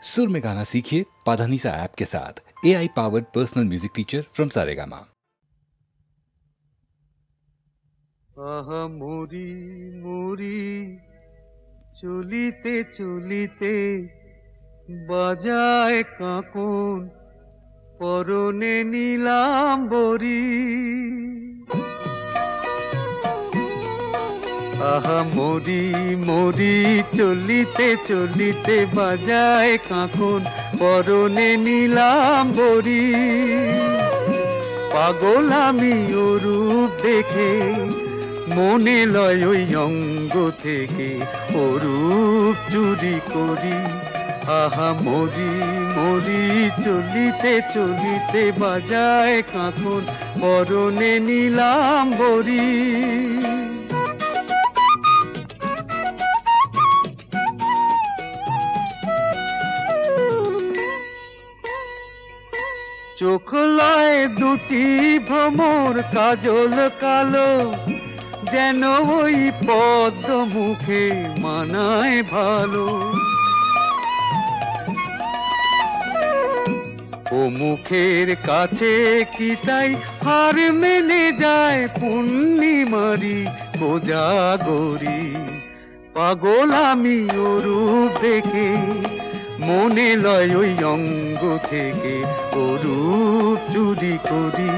सुर में गाना सीखिए पाधानीसा ऐप के साथ। AI powered personal music teacher from Saregama. आहा मोरी मोरी चलिते चलिते बाजाए काकोन परने नीलाम्बरी। आहा मोरी मोरी चलिते चलिते बाजाए काकोन परने नीलाम्बरी। पागल आमी ओ रूप देखे মনে লয় ওই অঙ্গ থেকে অরূপ চুরি করি। আহা মরি মরি চলিতে চলিতে বাজায় কাঁকন পরনে নীলাম্বরী। চোখ লয় দুটি ভ্রমর কাজল কালো, যেন ওই পদ্ম মুখে মানায় ভালো। ও মুখের কাছে কি তাই হার মেনে যায় পূর্ণিমারি কোজাগরি। পাগল আমি ও রূপ দেখে মনে লয় ওই অঙ্গ থেকে ও রূপ চুরি করি।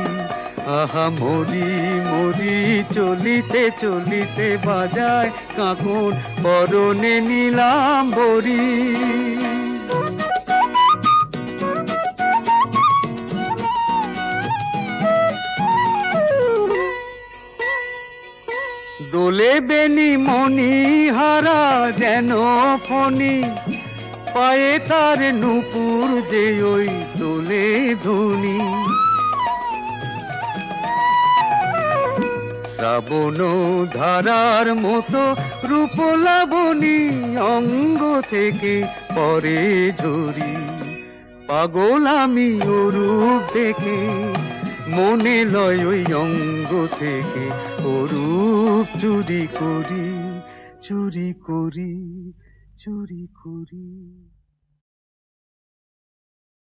আহা মরি মরি চলিতে চলিতে বাজায় কাঁকন পরনে নীলাম্বরী। দোলে বেনি মনি হারা যেন ফণি, পায়ে তার নূপুর যে ওই দোলে ধুনি। শ্রাবণ ধারার মতো রূপ লাবণী অঙ্গ থেকে পরে ঝরি। পাগল আমি ও রূপ দেখে মনে লয় ওই অঙ্গ থেকে ও রূপ চুরি করি চুরি করি চুরি করি।